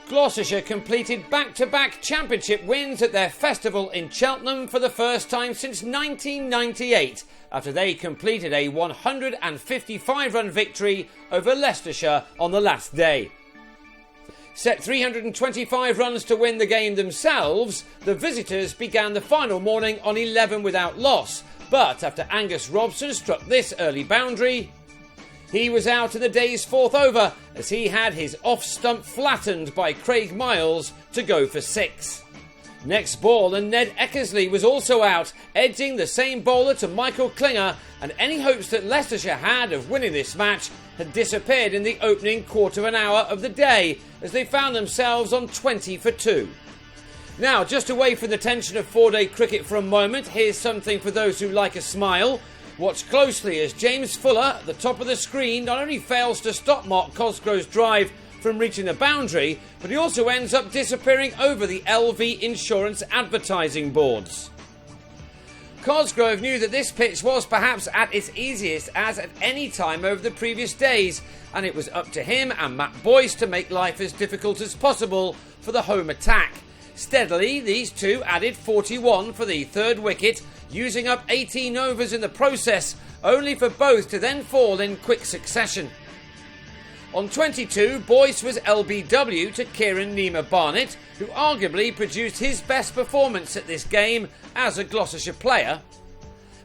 Gloucestershire completed back-to-back championship wins at their festival in Cheltenham for the first time since 1998, after they completed a 155-run victory over Leicestershire on the last day. Set 325 runs to win the game themselves, the visitors began the final morning on 11 without loss, but after Angus Robson struck this early boundary, he was out in the day's fourth over as he had his off-stump flattened by Craig Miles to go for 6. Next ball and Ned Eckersley was also out, edging the same bowler to Michael Klinger, and any hopes that Leicestershire had of winning this match had disappeared in the opening quarter of an hour of the day as they found themselves on 20 for 2. Now, just away from the tension of 4-day cricket for a moment, here's something for those who like a smile. Watch closely as James Fuller, at the top of the screen, not only fails to stop Mark Cosgrove's drive from reaching the boundary, but he also ends up disappearing over the LV insurance advertising boards. Cosgrove knew that this pitch was perhaps at its easiest as at any time over the previous days, and it was up to him and Matt Boyce to make life as difficult as possible for the home attack. Steadily, these two added 41 for the third wicket, using up 18 overs in the process, only for both to then fall in quick succession. On 22, Boyce was LBW to Kieran Nima-Barnett, who arguably produced his best performance at this game as a Gloucestershire player.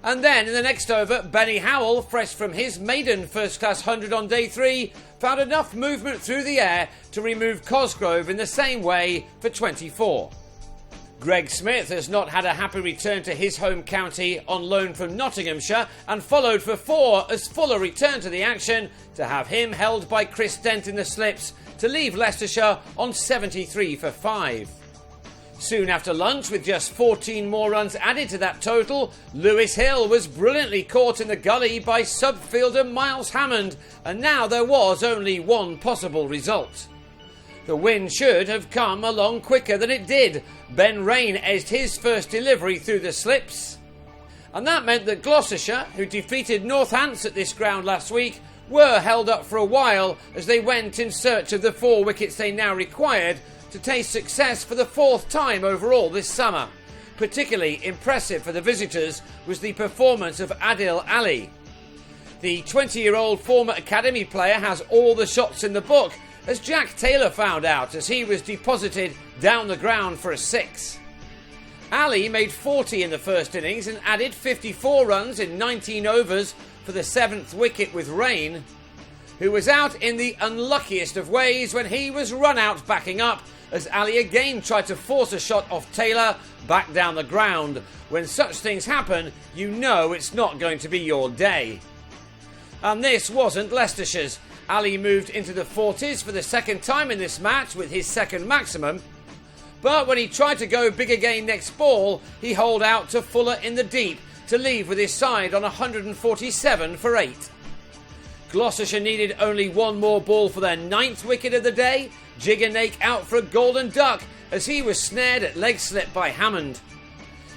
And then in the next over, Benny Howell, fresh from his maiden first-class 100 on day 3, found enough movement through the air to remove Cosgrove in the same way for 24. Greg Smith has not had a happy return to his home county on loan from Nottinghamshire and followed for 4 as Fuller returned to the action to have him held by Chris Dent in the slips to leave Leicestershire on 73 for 5. Soon after lunch, with just 14 more runs added to that total, Lewis Hill was brilliantly caught in the gully by sub-fielder Miles Hammond, and now there was only one possible result. The win should have come along quicker than it did. Ben Rain edged his first delivery through the slips, and that meant that Gloucestershire, who defeated Northants at this ground last week, were held up for a while as they went in search of the 4 wickets they now required to taste success for the 4th time overall this summer. Particularly impressive for the visitors was the performance of Adil Ali. The 20-year-old former academy player has all the shots in the book, as Jack Taylor found out as he was deposited down the ground for a 6. Ali made 40 in the first innings and added 54 runs in 19 overs for the 7th wicket with Rain, who was out in the unluckiest of ways when he was run out backing up as Ali again tried to force a shot off Taylor back down the ground. When such things happen, you know it's not going to be your day. And this wasn't Leicestershire's. Ali moved into the 40s for the second time in this match with his second maximum, but when he tried to go big again next ball, he holed out to Fuller in the deep to leave with his side on 147 for 8. Gloucestershire needed only one more ball for their 9th wicket of the day. Jigger Nake out for a golden duck as he was snared at leg slip by Hammond.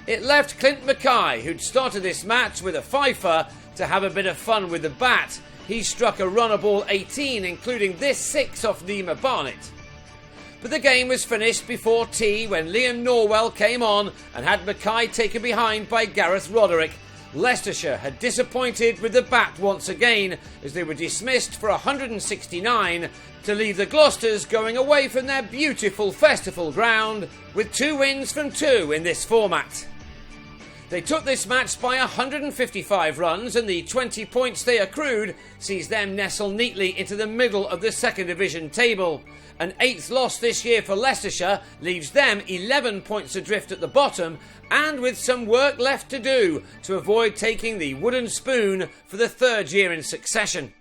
It left Clint Mackay, who'd started this match with a fifer, to have a bit of fun with the bat. He struck a runner ball 18, including this 6 off Nima-Barnett. But the game was finished before tea when Liam Norwell came on and had Mackay taken behind by Gareth Roderick. Leicestershire had disappointed with the bat once again as they were dismissed for 169 to leave the Gloucesters going away from their beautiful festival ground with 2 wins from 2 in this format. They took this match by 155 runs, and the 20 points they accrued sees them nestle neatly into the middle of the second division table. An 8th loss this year for Leicestershire leaves them 11 points adrift at the bottom, and with some work left to do to avoid taking the wooden spoon for the 3rd year in succession.